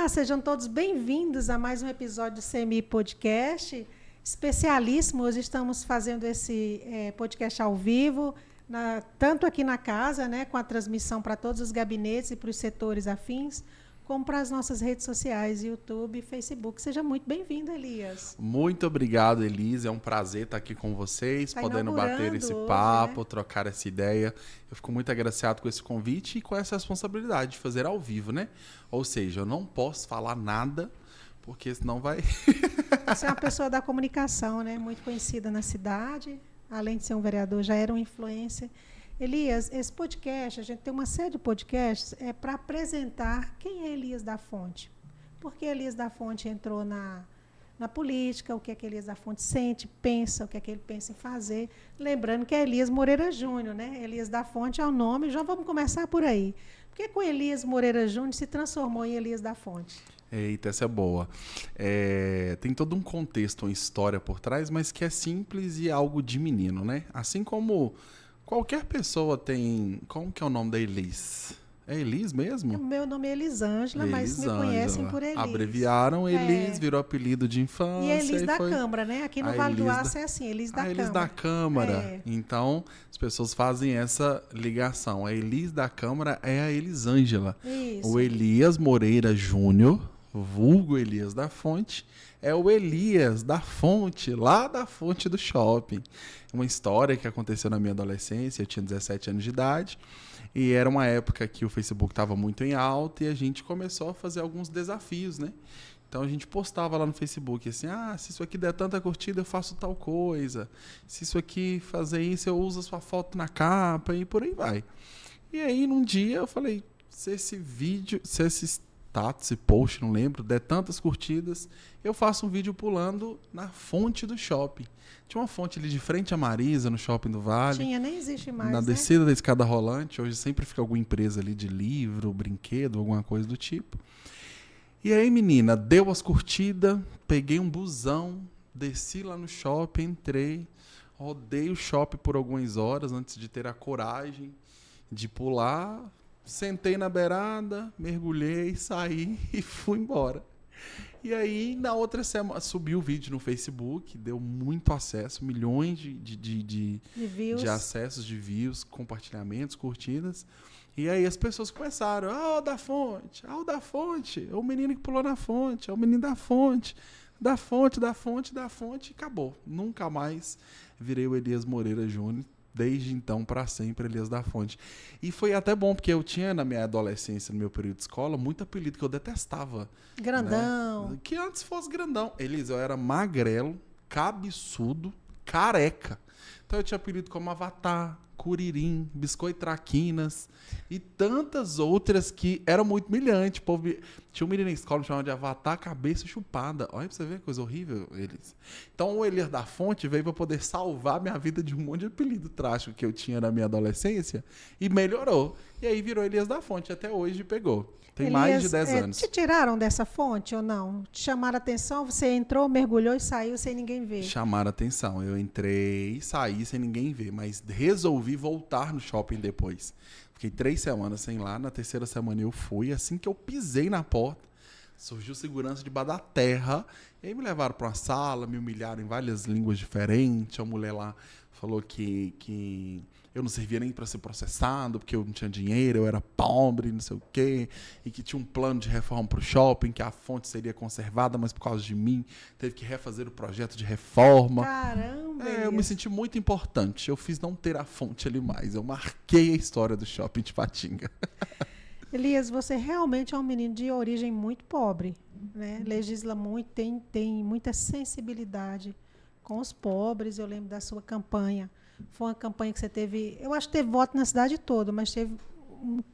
Olá, sejam todos bem-vindos a mais um episódio do CMI Podcast. Especialíssimo, hoje estamos fazendo esse podcast ao vivo, tanto aqui na casa, né, com a transmissão para todos os gabinetes e para os setores afins, como para as nossas redes sociais, YouTube e Facebook. Seja muito bem-vindo, Elias. Muito obrigado, Elisa. É um prazer estar aqui com vocês, podendo bater esse papo, trocar essa ideia. Eu fico muito agraciado com esse convite e com essa responsabilidade de fazer ao vivo, né? Ou seja, eu não posso falar nada, porque senão vai... Você é uma pessoa da comunicação, né? Muito conhecida na cidade. Além de ser um vereador, já era um influencer. Elias, esse podcast, a gente tem uma série de podcasts para apresentar quem é Elias da Fonte. Por que Elias da Fonte entrou na política, o que é que Elias da Fonte sente, pensa, o que é que ele pensa em fazer. Lembrando que é Elias Moreira Júnior, né? Elias da Fonte é o nome, já vamos começar por aí. Por que com Elias Moreira Júnior se transformou em Elias da Fonte? Eita, essa é boa. Tem todo um contexto, uma história por trás, mas que é simples e algo de menino, né? Assim como qualquer pessoa tem... Como que é o nome da Elis? É Elis mesmo? O meu nome é Elisângela, mas me conhecem por Elis. Abreviaram Elis, virou apelido de infância. E Elis da Câmara, né? Aqui no Vale do Aço é assim, Elis da Câmara. Elis da Câmara. Então, as pessoas fazem essa ligação. A Elis da Câmara é a Elisângela. Isso. O Elias Moreira Júnior, vulgo Elias da Fonte, é o Elias da Fonte, lá da Fonte do Shopping. Uma história que aconteceu na minha adolescência, eu tinha 17 anos de idade, e era uma época que o Facebook estava muito em alta e a gente começou a fazer alguns desafios, né? Então a gente postava lá no Facebook assim, se isso aqui der tanta curtida eu faço tal coisa, se isso aqui fazer isso eu uso a sua foto na capa e por aí vai. E aí num dia eu falei, se esse status e post, não lembro, der tantas curtidas, eu faço um vídeo pulando na fonte do shopping. Tinha uma fonte ali de frente à Marisa, no Shopping do Vale. Tinha, nem existe mais, na descida da escada rolante. Hoje sempre fica alguma empresa ali de livro, brinquedo, alguma coisa do tipo. E aí, menina, deu as curtidas, peguei um busão, desci lá no shopping, entrei, rodei o shopping por algumas horas antes de ter a coragem de pular. Sentei na beirada, mergulhei, saí e fui embora. E aí, na outra semana, subi o vídeo no Facebook, deu muito acesso, milhões de acessos, de views, compartilhamentos, curtidas. E aí as pessoas começaram, o da Fonte, o da Fonte, é o menino que pulou na fonte, é o menino da Fonte, da Fonte, da Fonte, da Fonte, e acabou. Nunca mais virei o Elias Moreira Júnior. Desde então, para sempre, Elias da Fonte. E foi até bom, porque eu tinha, na minha adolescência, no meu período de escola, muito apelido que eu detestava. Grandão. Né? Que antes fosse grandão. Elias, eu era magrelo, cabeçudo, careca. Então eu tinha apelido como Avatar, Curirim, Biscoito Traquinas e tantas outras que eram muito humilhantes. Tinha um menino na escola que chamava de Avatar Cabeça Chupada. Olha pra você ver, coisa horrível, eles. Então o Elias da Fonte veio para poder salvar minha vida de um monte de apelido trágico que eu tinha na minha adolescência e melhorou. E aí virou Elias da Fonte, até hoje pegou. Tem Elias, mais de 10 anos. Te tiraram dessa fonte ou não? Te chamaram a atenção? Você entrou, mergulhou e saiu sem ninguém ver? Chamaram a atenção. Eu entrei e saí sem ninguém ver, mas resolvi voltar no shopping depois. Fiquei 3 semanas sem ir lá, na terceira semana eu fui. Assim que eu pisei na porta, surgiu segurança debaixo da terra. E aí me levaram para uma sala, me humilharam em várias línguas diferentes. A mulher lá falou que eu não servia nem para ser processado, porque eu não tinha dinheiro, eu era pobre, não sei o quê, e que tinha um plano de reforma para o shopping, que a fonte seria conservada, mas por causa de mim teve que refazer o projeto de reforma. Caramba! Eu me senti muito importante. Eu fiz não ter a fonte ali mais. Eu marquei a história do shopping de Patinga. Elias, você realmente é um menino de origem muito pobre, né? Legisla muito, tem muita sensibilidade com os pobres. Eu lembro da sua campanha. Foi uma campanha que você teve, eu acho que teve voto na cidade toda, mas teve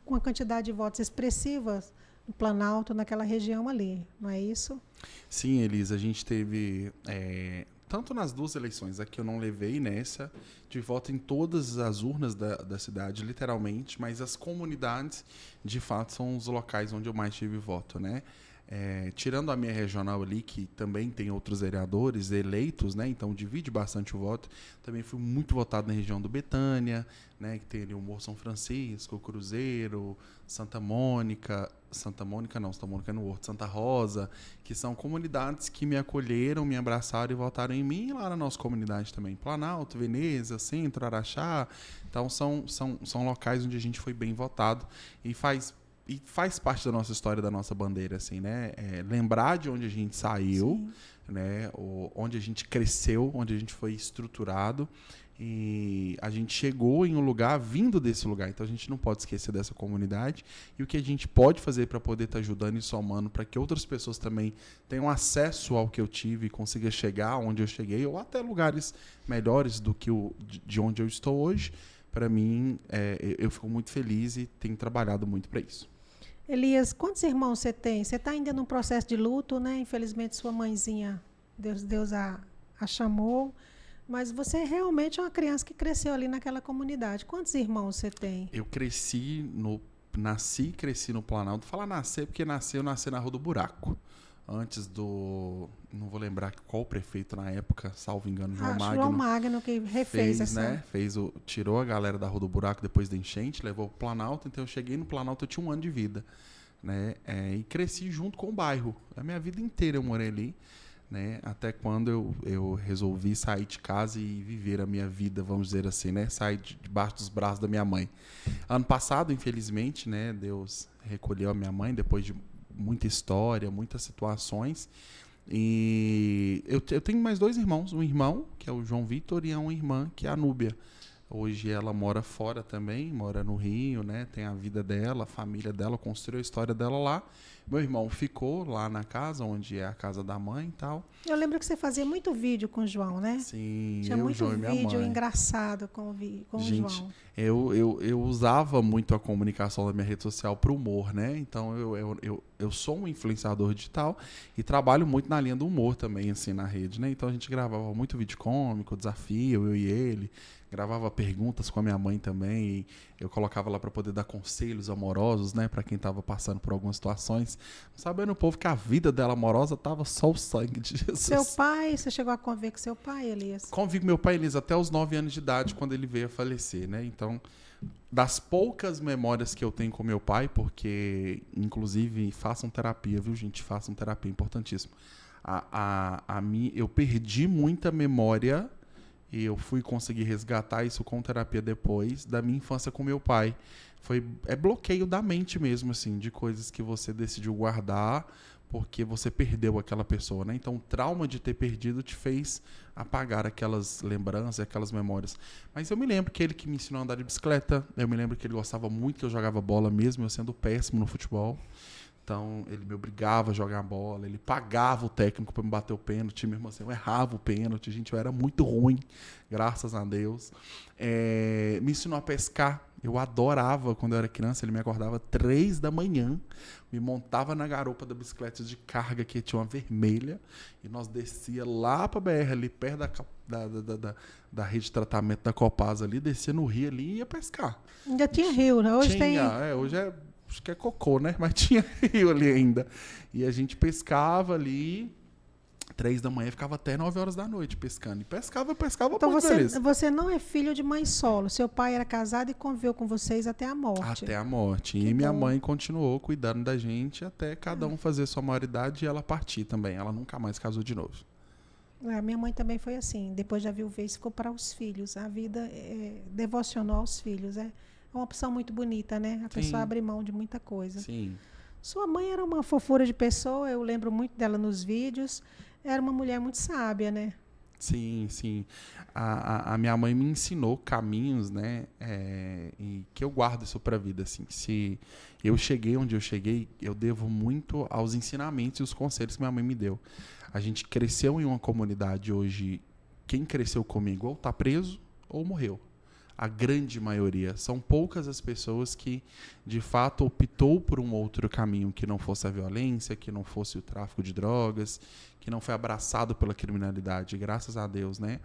uma quantidade de votos expressivas no Planalto, naquela região ali, não é isso? Sim, Elisa, a gente teve, tanto nas duas eleições, aqui eu não levei nessa, de voto em todas as urnas da cidade, literalmente, mas as comunidades, de fato, são os locais onde eu mais tive voto, né? tirando a minha regional ali, que também tem outros vereadores eleitos, né? Então divide bastante o voto. Também fui muito votado na região do Betânia, né? Que tem ali o Morro São Francisco, o Cruzeiro, Santa Mônica é no Horto, Santa Rosa, que são comunidades que me acolheram, me abraçaram e votaram em mim, e lá na nossa comunidade também. Planalto, Veneza, Centro, Araxá. Então são locais onde a gente foi bem votado e faz parte da nossa história, da nossa bandeira, assim, né? Lembrar de onde a gente saiu, né? Onde a gente cresceu, onde a gente foi estruturado. E a gente chegou em um lugar vindo desse lugar. Então a gente não pode esquecer dessa comunidade. E o que a gente pode fazer para poder estar ajudando e somando para que outras pessoas também tenham acesso ao que eu tive e consiga chegar onde eu cheguei, ou até lugares melhores do que de onde eu estou hoje. Para mim, eu fico muito feliz e tenho trabalhado muito para isso. Elias, quantos irmãos você tem? Você está ainda num processo de luto, né? Infelizmente, sua mãezinha, Deus a chamou. Mas você realmente é uma criança que cresceu ali naquela comunidade. Quantos irmãos você tem? Eu nasci e cresci no Planalto. Falar nascer, porque eu nasci na Rua do Buraco. Antes do... Não vou lembrar qual prefeito na época, salvo engano, João Magno. João Magno, que refez essa... Né? Tirou a galera da Rua do Buraco depois da enchente, levou pro Planalto. Então eu cheguei no Planalto, eu tinha 1 ano de vida. Né? E cresci junto com o bairro. A minha vida inteira eu morei ali. Né? Até quando eu resolvi sair de casa e viver a minha vida, vamos dizer assim, né? Sair debaixo dos braços da minha mãe. Ano passado, infelizmente, né? Deus recolheu a minha mãe depois de muita história, muitas situações. E eu tenho mais 2 irmãos. Um irmão, que é o João Vitor, e uma irmã, que é a Núbia. Hoje ela mora fora também, mora no Rio, né? Tem a vida dela, a família dela, construiu a história dela lá. Meu irmão ficou lá na casa, onde é a casa da mãe e tal. Eu lembro que você fazia muito vídeo com o João, né? Sim, tinha muito João e minha vídeo mãe. engraçado com o João. Eu usava muito a comunicação da minha rede social para o humor, né? Então eu sou um influenciador digital e trabalho muito na linha do humor também, assim, na rede, né? Então a gente gravava muito vídeo cômico, desafio, eu e ele. Gravava perguntas com a minha mãe também, e eu colocava lá para poder dar conselhos amorosos, né, para quem estava passando por algumas situações, sabendo o povo que a vida dela amorosa tava só o sangue de Jesus. Seu pai, você chegou a conviver com seu pai, Elias? Convivi com meu pai, Elias, até os 9 anos de idade, quando ele veio a falecer, né? Então, das poucas memórias que eu tenho com meu pai, porque, inclusive, façam terapia, viu, gente? Façam terapia, importantíssimo. Eu perdi muita memória. E eu fui conseguir resgatar isso com terapia depois da minha infância com meu pai. É bloqueio da mente mesmo, assim, de coisas que você decidiu guardar porque você perdeu aquela pessoa, né? Então, o trauma de ter perdido te fez apagar aquelas lembranças, aquelas memórias. Mas eu me lembro que ele que me ensinou a andar de bicicleta. Eu me lembro que ele gostava muito que eu jogava bola mesmo, eu sendo péssimo no futebol. Então, ele me obrigava a jogar bola, ele pagava o técnico para me bater o pênalti, mesmo assim, eu errava o pênalti, gente, eu era muito ruim, graças a Deus. Me ensinou a pescar, eu adorava, quando eu era criança, ele me acordava 3 da manhã, me montava na garupa da bicicleta de carga, que tinha uma vermelha, e nós descia lá para a BR, ali perto da rede de tratamento da Copasa, ali, descia no rio ali e ia pescar. Ainda tinha rio, né? Hoje tem... hoje acho que é cocô, né? Mas tinha rio ali ainda. E a gente pescava ali, 3 da manhã, ficava até 9 horas da noite pescando. E pescava então muito feliz. Você não é filho de mãe solo. Seu pai era casado e conviveu com vocês até a morte. Até a morte. E minha mãe continuou cuidando da gente até cada um fazer sua maioridade e ela partir também. Ela nunca mais casou de novo. A minha mãe também foi assim. Depois da viuvez, ficou para os filhos. A vida devocionou aos filhos. É uma opção muito bonita, né? A pessoa abre mão de muita coisa. Sim. Sua mãe era uma fofura de pessoa, eu lembro muito dela nos vídeos. Era uma mulher muito sábia, né? Sim, sim. A minha mãe me ensinou caminhos, né? E que eu guardo isso para a vida, assim. Se eu cheguei onde eu cheguei, eu devo muito aos ensinamentos e os conselhos que minha mãe me deu. A gente cresceu em uma comunidade hoje, quem cresceu comigo ou está preso ou morreu. A grande maioria. São poucas as pessoas que, de fato, optou por um outro caminho que não fosse a violência, que não fosse o tráfico de drogas, que não foi abraçado pela criminalidade, graças a Deus, né?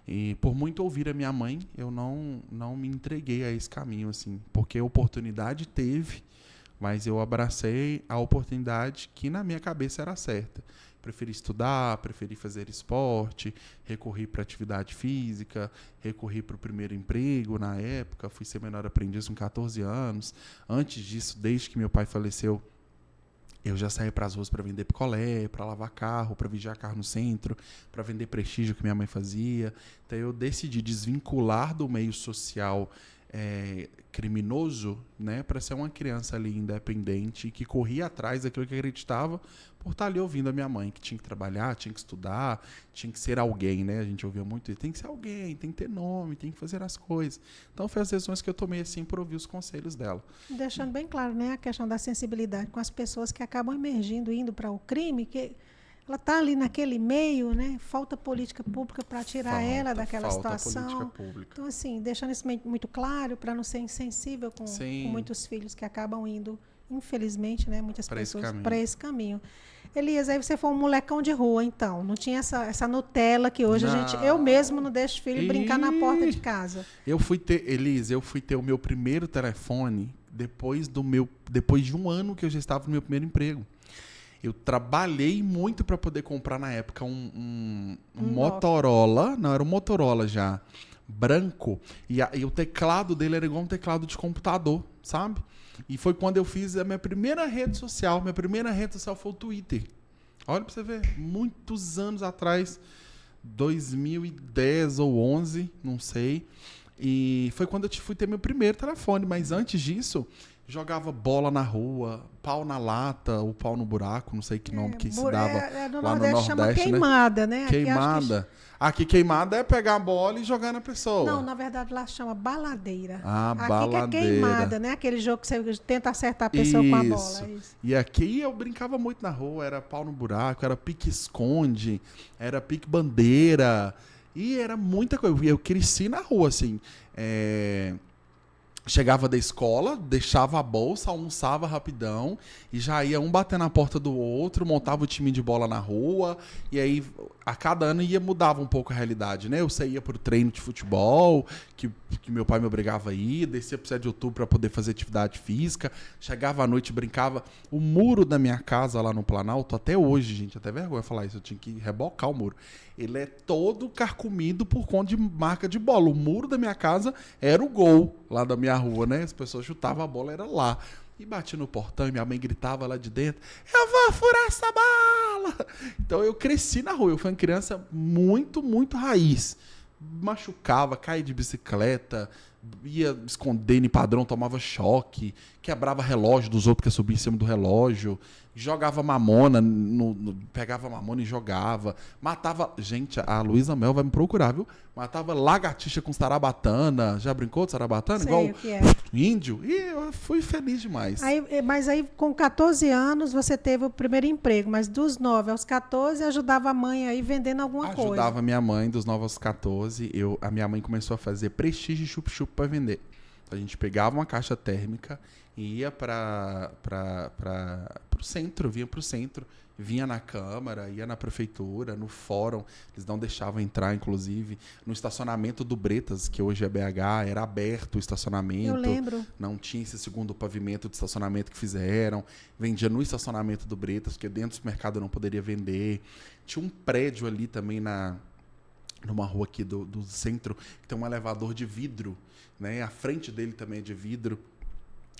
E por muito ouvir a minha mãe, eu não me entreguei a esse caminho, assim, porque a oportunidade teve, Mas eu abracei a oportunidade que na minha cabeça era certa. Preferi estudar, preferi fazer esporte, recorri para atividade física, recorri para o primeiro emprego na época, fui ser menor aprendiz com 14 anos. Antes disso, desde que meu pai faleceu, eu já saí para as ruas para vender picolé, para lavar carro, para vigiar carro no centro, para vender prestígio que minha mãe fazia. Então eu decidi desvincular do meio social criminoso, né, para ser uma criança ali independente que corria atrás daquilo que acreditava por estar ali ouvindo a minha mãe, que tinha que trabalhar, tinha que estudar, tinha que ser alguém, né? A gente ouvia muito isso, tem que ser alguém, tem que ter nome, tem que fazer as coisas. Então foi as decisões que eu tomei assim por ouvir os conselhos dela. Deixando bem claro, né, a questão da sensibilidade com as pessoas que acabam emergindo, indo para o crime, que ela está ali naquele meio, né? Falta política pública para tirar ela daquela situação. Então, assim, deixando isso muito claro, para não ser insensível com muitos filhos que acabam indo, infelizmente, né? Muitas pessoas para esse caminho. Elias, aí você foi um molecão de rua, então. Não tinha essa Nutella que hoje eu mesmo não deixo filho brincar na porta de casa. Elise, eu fui ter o meu primeiro telefone depois de um ano que eu já estava no meu primeiro emprego. Eu trabalhei muito para poder comprar na época um Motorola. Não, era um Motorola já, branco. E o teclado dele era igual um teclado de computador, sabe? E foi quando eu fiz a minha primeira rede social. Minha primeira rede social foi o Twitter. Olha para você ver, muitos anos atrás, 2010 ou 11, não sei. E foi quando eu fui ter meu primeiro telefone. Mas antes disso, jogava bola na rua, pau na lata, ou pau no buraco, não sei que nome que se dava no lá no Nordeste, chama queimada, né? Queimada. Aqui queimada é pegar a bola e jogar na pessoa. Não, na verdade lá chama baladeira. Aqui baladeira. Que é queimada, né? Aquele jogo que você tenta acertar a pessoa com a bola. Isso. E aqui eu brincava muito na rua, era pau no buraco, era pique-esconde, era pique-bandeira, e era muita coisa. Eu cresci na rua, assim, chegava da escola, deixava a bolsa, almoçava rapidão e já ia um bater na porta do outro, montava o time de bola na rua e aí a cada ano mudava um pouco a realidade, né? Eu saía pro treino de futebol, que meu pai me obrigava a ir, descia pro 7 de outubro para poder fazer atividade física, chegava à noite, brincava. O muro da minha casa lá no Planalto, até hoje, gente, até vergonha falar isso, eu tinha que rebocar o muro. Ele é todo carcomido por conta de marca de bola. O muro da minha casa era o gol lá da minha rua, né? As pessoas chutavam a bola, era lá. E batia no portão e minha mãe gritava lá de dentro: eu vou furar essa bola! Então eu cresci na rua. Eu fui uma criança muito, muito raiz. Machucava, caía de bicicleta, ia escondendo em padrão, tomava choque, quebrava relógio dos outros que subia em cima do relógio, jogava mamona, pegava mamona e jogava, matava... Gente, a Luísa Mel vai me procurar, viu? Matava lagartixa com sarabatana. Já brincou de sarabatana? Sei igual o que é. Índio. E eu fui feliz demais. Mas aí, com 14 anos, você teve o primeiro emprego, mas dos 9 aos 14, ajudava a mãe aí vendendo alguma coisa. Ajudava minha mãe dos 9 aos 14. A minha mãe começou a fazer prestígio e chup-chup para vender. A gente pegava uma caixa térmica e ia para o centro, vinha na Câmara, ia na Prefeitura, no Fórum, eles não deixavam entrar, inclusive, no estacionamento do Bretas, que hoje é BH, era aberto o estacionamento. Eu lembro. Não tinha esse segundo pavimento de estacionamento que fizeram, vendia no estacionamento do Bretas, porque dentro do mercado não poderia vender. Tinha um prédio ali também numa rua aqui do centro, que tem um elevador de vidro, né? A frente dele também é de vidro.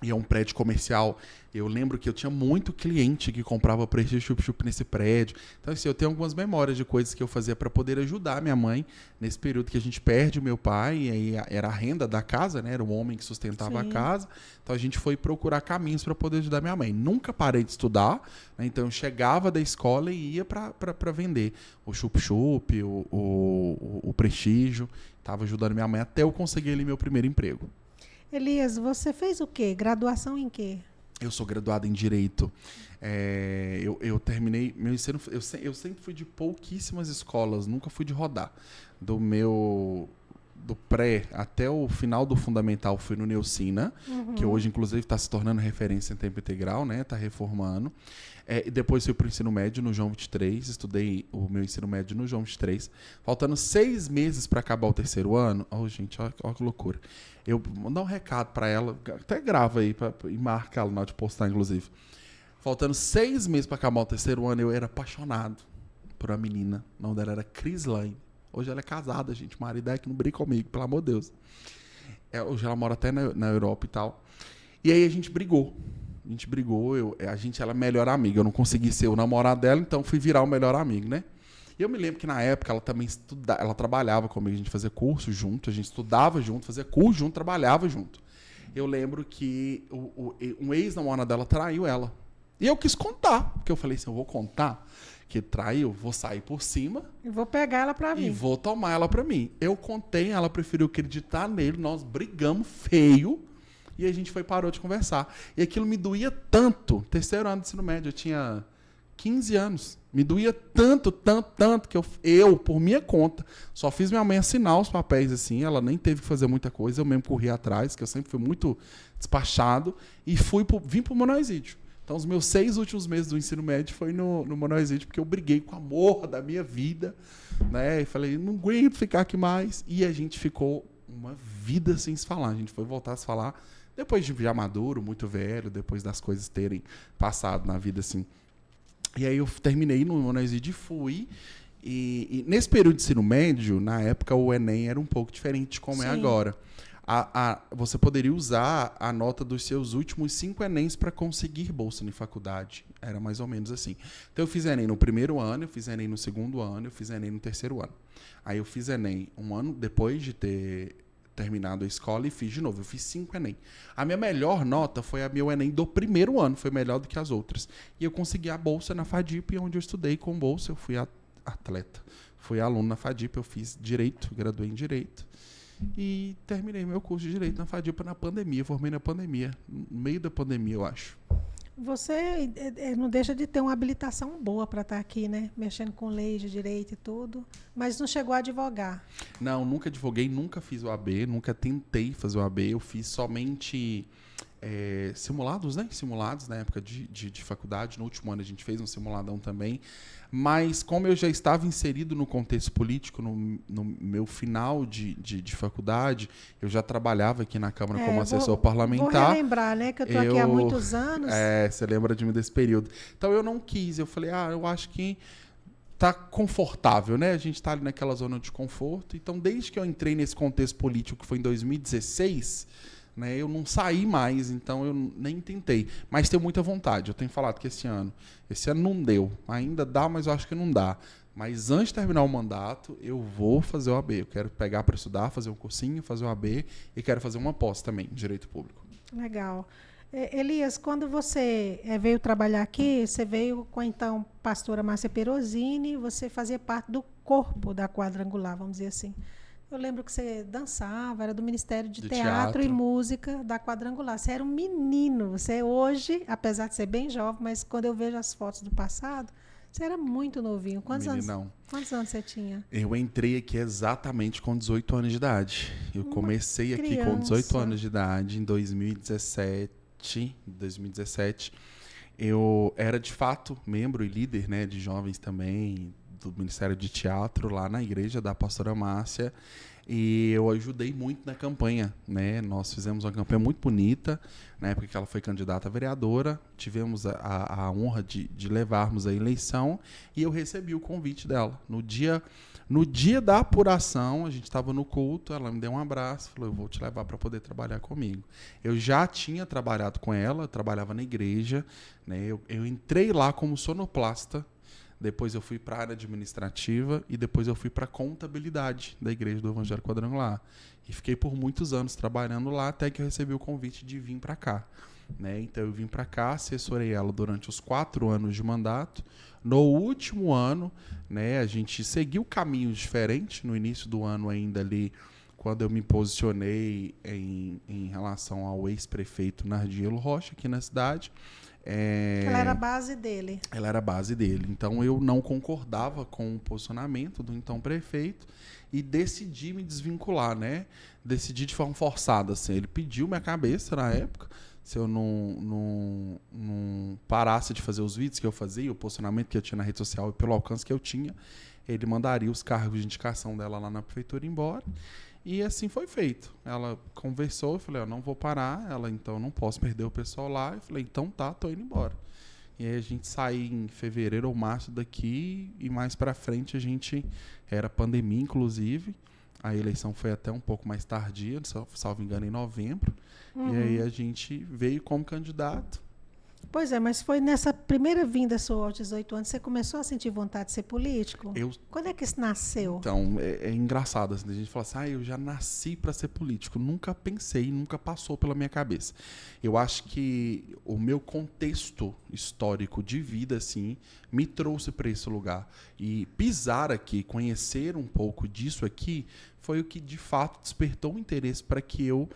E é um prédio comercial. Eu lembro que eu tinha muito cliente que comprava prestígio chup-chup nesse prédio. Então, assim, eu tenho algumas memórias de coisas que eu fazia para poder ajudar minha mãe nesse período que a gente perde o meu pai. E aí era a renda da casa, né? Era o homem que sustentava a casa. Então, a gente foi procurar caminhos para poder ajudar minha mãe. Nunca parei de estudar, né? Então, eu chegava da escola e ia para vender o chup-chup, o prestígio. Estava ajudando minha mãe até eu conseguir ali meu primeiro emprego. Elias, você fez o quê? Graduação em quê? Eu sou graduado em Direito. Eu terminei meu ensino... Eu sempre fui de pouquíssimas escolas, nunca fui de rodar. do pré até o final do fundamental fui no Neucina, que hoje, inclusive, está se tornando referência em tempo integral, né? Está reformando. E depois fui para o ensino médio no João 23, estudei o meu ensino médio no João 23. Faltando 6 meses para acabar o terceiro ano, gente, olha que loucura. Eu vou dar um recado para ela, até grava aí e marca ela na hora de postar, inclusive. Faltando 6 meses para acabar o terceiro ano, eu era apaixonado por uma menina. O nome dela era Crislaine. Hoje ela é casada, gente. O marido é que não briga comigo, pelo amor de Deus. Hoje ela mora até na Europa e tal. E aí a gente brigou. Ela é melhor amiga. Eu não consegui ser o namorado dela, então fui virar o melhor amigo, né? E eu me lembro que na época ela também ela trabalhava comigo. A gente fazia curso junto, a gente estudava junto, fazia curso junto, trabalhava junto. Eu lembro que um ex-namorado dela traiu ela. E eu quis contar, porque eu falei assim, eu vou contar que traiu, vou sair por cima. E vou pegar ela pra mim. E vou tomar ela pra mim. Eu contei, ela preferiu acreditar nele, nós brigamos feio e a gente parou de conversar. E aquilo me doía tanto. Terceiro ano de ensino médio, eu tinha 15 anos. Me doía tanto, que eu, por minha conta, só fiz minha mãe assinar os papéis assim, ela nem teve que fazer muita coisa, eu mesmo corri atrás, que eu sempre fui muito despachado, e vim pro Monoisídio. Então, os meus 6 últimos meses do ensino médio foi no Monoisídio, porque eu briguei com o amor da minha vida, né? E falei, não aguento ficar aqui mais. E a gente ficou uma vida sem se falar. A gente foi voltar a se falar depois de já maduro, muito velho, depois das coisas terem passado na vida, assim. E aí eu terminei no Monoisídio e fui. E nesse período de ensino médio, na época, o Enem era um pouco diferente de como é agora. Você poderia usar a nota dos seus últimos 5 Enems para conseguir bolsa na faculdade. Era mais ou menos assim. Então, eu fiz Enem no primeiro ano, eu fiz Enem no segundo ano, eu fiz Enem no terceiro ano. Aí eu fiz Enem um ano depois de ter terminado a escola e fiz de novo. Eu fiz 5 Enem. A minha melhor nota foi a meu Enem do primeiro ano, foi melhor do que as outras. E eu consegui a bolsa na FADIP, onde eu estudei com bolsa. Eu fui atleta. Fui aluno na FADIP, eu fiz Direito, graduei em Direito. E terminei meu curso de Direito na FADIP na pandemia. Formei na pandemia, no meio da pandemia, eu acho. Você não deixa de ter uma habilitação boa para estar aqui, né? Mexendo com leis de direito e tudo. Mas não chegou a advogar. Não, nunca advoguei, nunca fiz o AB, nunca tentei fazer o AB. Eu fiz somente simulados, né? Simulados na época de faculdade. No último ano a gente fez um simuladão também. Mas como eu já estava inserido no contexto político, no meu final de faculdade, eu já trabalhava aqui na Câmara como assessor parlamentar. Vou relembrar, né? Que eu estou aqui há muitos anos. Você lembra de mim desse período. Então eu não quis, eu falei, eu acho que tá confortável, né? A gente está ali naquela zona de conforto. Então, desde que eu entrei nesse contexto político, que foi em 2016... né, eu não saí mais, então eu nem tentei. Mas tenho muita vontade. Eu tenho falado que esse ano não deu. Ainda dá, mas eu acho que não dá. Mas antes de terminar o mandato, eu vou fazer o AB. Eu quero pegar para estudar, fazer um cursinho, fazer o AB e quero fazer uma pós também, em Direito Público. Legal. Elias, quando você veio trabalhar aqui, você veio com a então pastora Márcia Perosini, você fazia parte do corpo da Quadrangular, vamos dizer assim. Eu lembro que você dançava, era do Ministério de Teatro e Música da Quadrangular. Você era um menino. Você hoje, apesar de ser bem jovem, mas quando eu vejo as fotos do passado, você era muito novinho. Quantos anos você tinha? Eu entrei aqui exatamente com 18 anos de idade. Eu comecei aqui com 18 anos de idade, em 2017. Eu era, de fato, membro e líder, né, de jovens também, do Ministério de Teatro, lá na igreja da pastora Márcia, e eu ajudei muito na campanha, né? Nós fizemos uma campanha muito bonita, na época que ela foi candidata a vereadora, tivemos a honra de levarmos a eleição, e eu recebi o convite dela. No dia da apuração, a gente estava no culto, ela me deu um abraço, falou, eu vou te levar para poder trabalhar comigo. Eu já tinha trabalhado com ela, eu trabalhava na igreja, né? Eu entrei lá como sonoplasta. Depois eu fui para a área administrativa e depois eu fui para a contabilidade da Igreja do Evangelho Quadrangular. E fiquei por muitos anos trabalhando lá até que eu recebi o convite de vir para cá. Né? Então eu vim para cá, assessorei ela durante os 4 anos de mandato. No último ano, né, a gente seguiu caminhos diferentes. No início do ano ainda ali, quando eu me posicionei em relação ao ex-prefeito Nardinho Rocha, aqui na cidade. Ela era a base dele. Ela era a base dele. Então, eu não concordava com o posicionamento do então prefeito e decidi me desvincular, né? Decidi de forma forçada, assim. Ele pediu minha cabeça na época, se eu não parasse de fazer os vídeos que eu fazia, o posicionamento que eu tinha na rede social e pelo alcance que eu tinha, ele mandaria os cargos de indicação dela lá na prefeitura embora. E assim foi feito. Ela conversou, eu falei, eu não vou parar. Ela, então, não posso perder o pessoal lá. Eu falei, então tá, tô indo embora. E aí a gente saiu em fevereiro ou março daqui e mais pra frente era pandemia, inclusive. A eleição foi até um pouco mais tardia, salvo engano, em novembro. E aí a gente veio como candidato. Pois é, mas foi nessa primeira vinda sua aos 18 anos, você começou a sentir vontade de ser político? Quando é que isso nasceu? Então, é engraçado, assim, a gente fala assim, eu já nasci para ser político. Nunca pensei, nunca passou pela minha cabeça. Eu acho que o meu contexto histórico de vida, assim, me trouxe para esse lugar. E pisar aqui, conhecer um pouco disso aqui, foi o que, de fato, despertou o interesse para que eu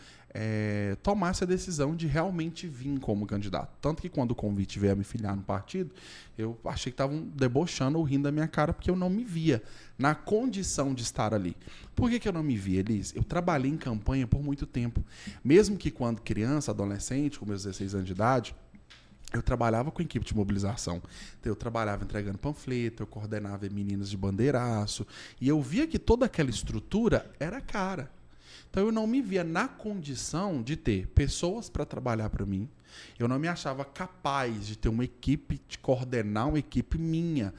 tomasse a decisão de realmente vir como candidato. Tanto que quando o convite veio a me filiar no partido, eu achei que estavam debochando ou rindo da minha cara, porque eu não me via na condição de estar ali. Por que eu não me via, Elis? Eu trabalhei em campanha por muito tempo. Mesmo que quando criança, adolescente, com meus 16 anos de idade, eu trabalhava com equipe de mobilização. Então, eu trabalhava entregando panfleto, eu coordenava meninas de bandeiraço, e eu via que toda aquela estrutura era cara. Então, eu não me via na condição de ter pessoas para trabalhar para mim. Eu não me achava capaz de ter uma equipe, de coordenar uma equipe minha.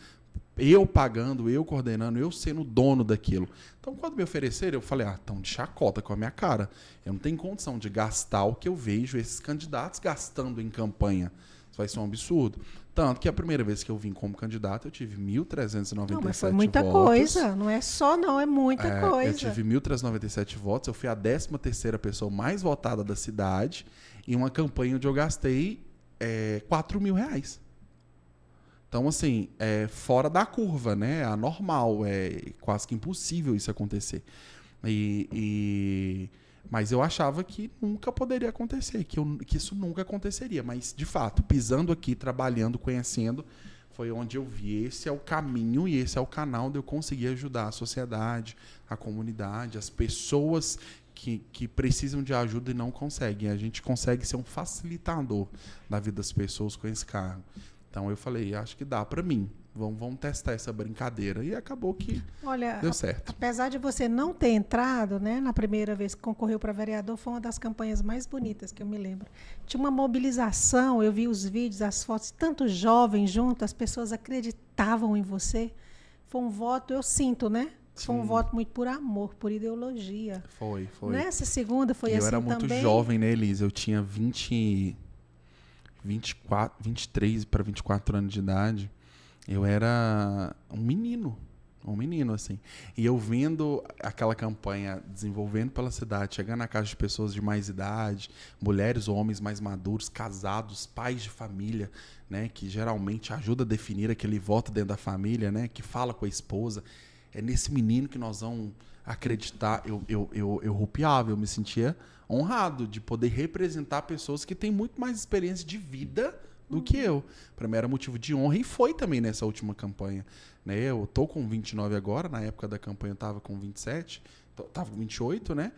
Eu pagando, eu coordenando, eu sendo dono daquilo. Então, quando me ofereceram, eu falei, estão de chacota com a minha cara. Eu não tenho condição de gastar o que eu vejo esses candidatos gastando em campanha. Isso vai ser um absurdo. Tanto que a primeira vez que eu vim como candidato, eu tive 1.397 votos. Não, mas foi muita coisa. Não é só, não. É muita coisa. Eu tive 1.397 votos. Eu fui a 13ª pessoa mais votada da cidade. Em uma campanha onde eu gastei R$4.000. Então, assim, fora da curva, né? Anormal. É quase que impossível isso acontecer. Mas eu achava que nunca poderia acontecer, que isso nunca aconteceria. Mas, de fato, pisando aqui, trabalhando, conhecendo, foi onde eu vi. Esse é o caminho e esse é o canal de eu conseguir ajudar a sociedade, a comunidade, as pessoas que precisam de ajuda e não conseguem. A gente consegue ser um facilitador da vida das pessoas com esse cargo. Então, eu falei, acho que dá para mim. Vamos testar essa brincadeira. E acabou que deu certo. Apesar de você não ter entrado, né, na primeira vez que concorreu para vereador, foi uma das campanhas mais bonitas que eu me lembro. Tinha uma mobilização, eu vi os vídeos, as fotos, tanto jovens juntos, as pessoas acreditavam em você. Foi um voto, eu sinto, né? Foi um voto muito por amor, por ideologia. Foi. Nessa segunda foi assim também. Eu era muito jovem, né, Elisa? Eu tinha 23 para 24 anos de idade. Eu era um menino, assim. E eu vendo aquela campanha desenvolvendo pela cidade, chegando na casa de pessoas de mais idade, mulheres ou homens mais maduros, casados, pais de família, né, que geralmente ajuda a definir aquele voto dentro da família, né, que fala com a esposa. É nesse menino que nós vamos acreditar. Eu rupiava, eu me sentia honrado de poder representar pessoas que têm muito mais experiência de vida do que eu. Para mim era motivo de honra e foi também nessa última campanha. Né? Eu tô com 29 agora, na época da campanha eu estava com 27, estava com 28, né?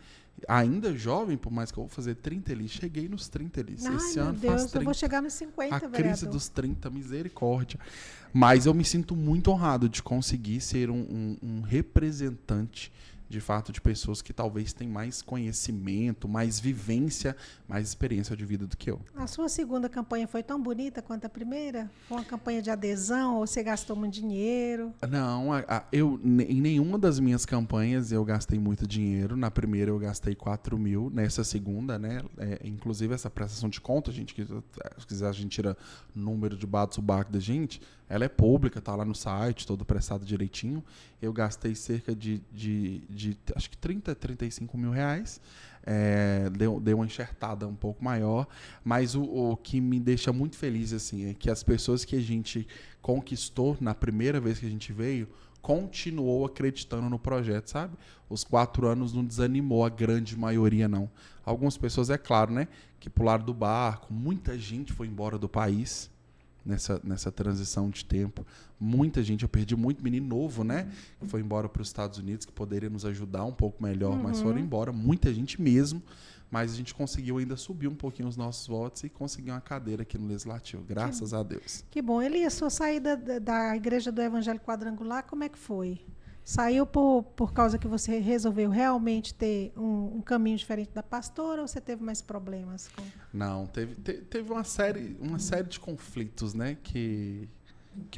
Ainda jovem, por mais que eu vou fazer 30 ali, cheguei nos 30 ali. Esse ano faz 30. Eu vou chegar nos 50, A crise dos 30, misericórdia. Mas eu me sinto muito honrado de conseguir ser um representante de fato, de pessoas que talvez têm mais conhecimento, mais vivência, mais experiência de vida do que eu. A sua segunda campanha foi tão bonita quanto a primeira? Foi uma campanha de adesão ou você gastou muito dinheiro? Não, em nenhuma das minhas campanhas eu gastei muito dinheiro. Na primeira eu gastei 4 mil, nessa segunda, né? Inclusive essa prestação de conta, gente, que se quiser a gente tira número de bato-subaco da gente, ela é pública, tá lá no site, todo prestado direitinho. Eu gastei cerca de acho que 30, 35 mil reais. Deu uma enxertada um pouco maior, mas o que me deixa muito feliz assim, é que as pessoas que a gente conquistou na primeira vez que a gente veio continuou acreditando no projeto, sabe? Os 4 anos não desanimou a grande maioria, não. Algumas pessoas, é claro, né, que pularam do barco, muita gente foi embora do país nessa transição de tempo. Muita gente, eu perdi muito menino novo, né, que foi embora para os Estados Unidos, que poderia nos ajudar um pouco melhor, mas foram embora, muita gente mesmo. Mas a gente conseguiu ainda subir um pouquinho os nossos votos e conseguir uma cadeira aqui no Legislativo, graças a Deus. Que bom. Elias, sua saída da Igreja do Evangelho Quadrangular, como é que foi? Saiu por causa que você resolveu realmente ter um caminho diferente da pastora ou você teve mais problemas? Não, teve uma série de conflitos, né, que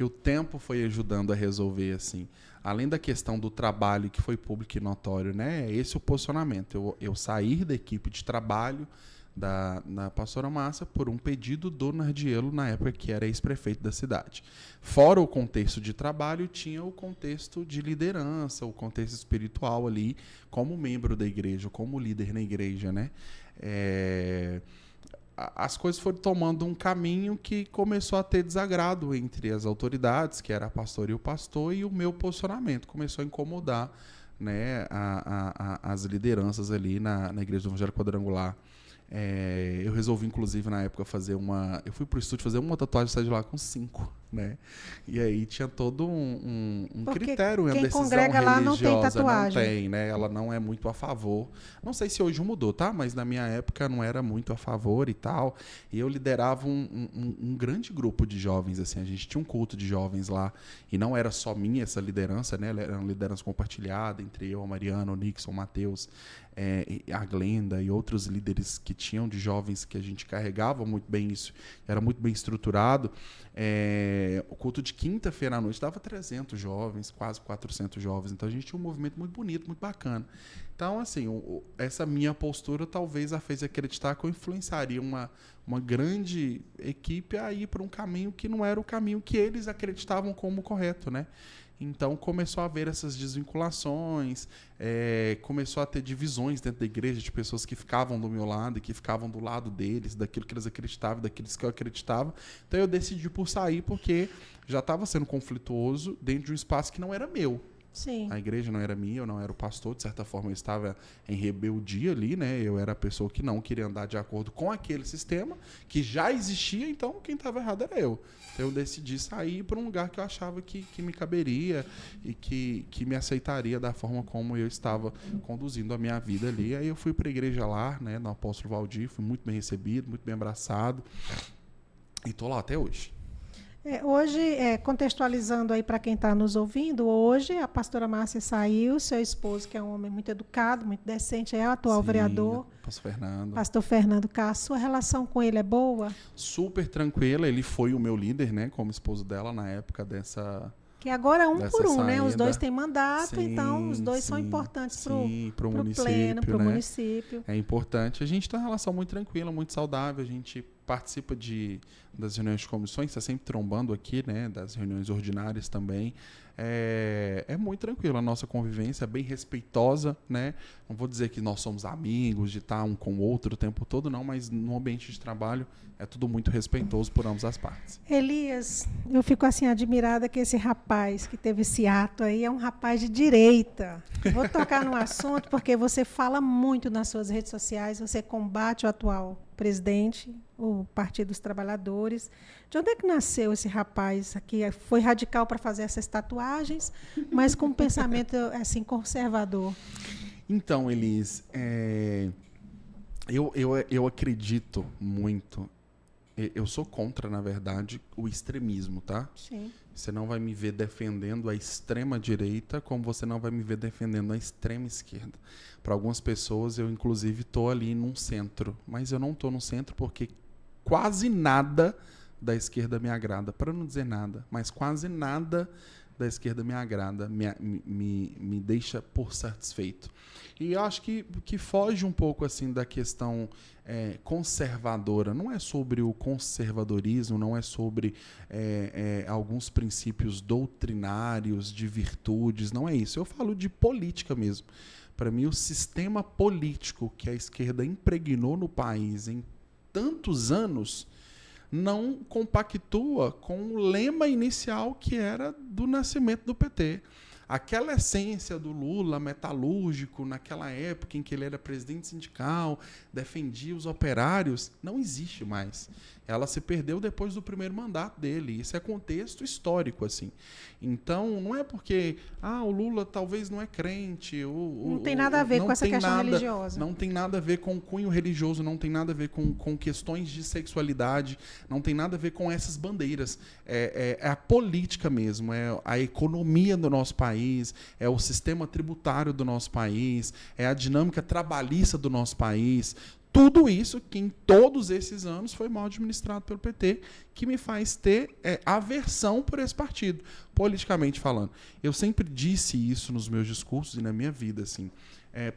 o tempo foi ajudando a resolver, assim. Além da questão do trabalho que foi público e notório, né, esse é o posicionamento. Eu sair da equipe de trabalho da pastora Márcia por um pedido do Nardielo, na época que era ex-prefeito da cidade. Fora o contexto de trabalho, tinha o contexto de liderança, o contexto espiritual ali, como membro da igreja, como líder na igreja, né? As coisas foram tomando um caminho que começou a ter desagrado entre as autoridades, que era a pastora e o pastor, e o meu posicionamento começou a incomodar, né, as lideranças ali na Igreja do Evangelho Quadrangular. Eu resolvi, inclusive, na época, eu fui pro estúdio fazer uma tatuagem e saí de lá com 5, né? E aí tinha todo um critério, uma decisão congrega religiosa. Lá não tem tatuagem. Não tem, né? Ela não é muito a favor. Não sei se hoje mudou, tá? Mas na minha época não era muito a favor e tal. E eu liderava um grande grupo de jovens, assim. A gente tinha um culto de jovens lá. E não era só minha essa liderança, né? Era uma liderança compartilhada entre eu, a Mariana, o Nixon, o Matheus, a Glenda e outros líderes que tinham de jovens, que a gente carregava muito bem isso, era muito bem estruturado. O culto de quinta-feira à noite dava 300 jovens, quase 400 jovens, então a gente tinha um movimento muito bonito, muito bacana. Então, assim, essa minha postura talvez a fez acreditar que eu influenciaria uma grande equipe a ir para um caminho que não era o caminho que eles acreditavam como correto, né? Então começou a haver essas desvinculações, começou a ter divisões dentro da igreja de pessoas que ficavam do meu lado e que ficavam do lado deles, daquilo que eles acreditavam, daqueles que eu acreditava. Então eu decidi por sair porque já estava sendo conflituoso dentro de um espaço que não era meu. Sim. A igreja não era minha, eu não era o pastor, de certa forma eu estava em rebeldia ali, né? Eu era a pessoa que não queria andar de acordo com aquele sistema, que já existia, então quem estava errado era eu. Então eu decidi sair para um lugar que eu achava que me caberia e que me aceitaria da forma como eu estava conduzindo a minha vida ali. Aí eu fui para a igreja lá, né, no Apóstolo Valdir, fui muito bem recebido, muito bem abraçado e estou lá até hoje. Hoje, contextualizando aí para quem está nos ouvindo, hoje a pastora Márcia saiu, seu esposo, que é um homem muito educado, muito decente, é o atual vereador. Pastor Fernando Castro. Sua relação com ele é boa? Super tranquila, ele foi o meu líder, né, como esposo dela na época dessa... Que agora é um por um, saída, né? Os dois têm mandato, sim, então os dois são importantes para o município, para o né? município. É importante. A gente tem uma relação muito tranquila, muito saudável. A gente participa das reuniões de comissões, está sempre trombando aqui, né? Das reuniões ordinárias também. É muito tranquilo a nossa convivência, é bem respeitosa, né? Não vou dizer que nós somos amigos, de estar um com o outro o tempo todo, não, mas no ambiente de trabalho é tudo muito respeitoso por ambas as partes. Elias, eu fico assim admirada que esse rapaz que teve esse ato aí é um rapaz de direita. Vou tocar no assunto porque você fala muito nas suas redes sociais, você combate o atual presidente, o Partido dos Trabalhadores. De onde é que nasceu esse rapaz aqui? Foi radical para fazer essas tatuagens, mas com um pensamento assim conservador. Então, Elis, eu acredito muito. Eu sou contra, na verdade, o extremismo, tá? Sim. Você não vai me ver defendendo a extrema-direita, como você não vai me ver defendendo a extrema-esquerda. Para algumas pessoas, eu, inclusive, estou ali num centro. Mas eu não estou no centro porque quase nada da esquerda me agrada. Para não dizer nada, mas quase nada da esquerda me agrada, me deixa por satisfeito. E eu acho que foge um pouco assim da questão conservadora. Não é sobre o conservadorismo, não é sobre alguns princípios doutrinários de virtudes, não é isso. Eu falo de política mesmo. Para mim, o sistema político que a esquerda impregnou no país em tantos anos não compactua com o lema inicial que era do nascimento do PT. aquela essência do Lula metalúrgico, naquela época em que ele era presidente sindical, defendia os operários, não existe mais. Ela se perdeu depois do primeiro mandato dele. Isso é contexto histórico, assim. Então, não é porque o Lula talvez não é crente. Não tem nada a ver com essa questão religiosa. Não tem nada a ver com cunho religioso, não tem nada a ver com questões de sexualidade, não tem nada a ver com essas bandeiras. É a política mesmo, é a economia do nosso país, é o sistema tributário do nosso país, é a dinâmica trabalhista do nosso país. Tudo isso que em todos esses anos foi mal administrado pelo PT, que me faz ter aversão por esse partido, politicamente falando. Eu sempre disse isso nos meus discursos e na minha vida, assim.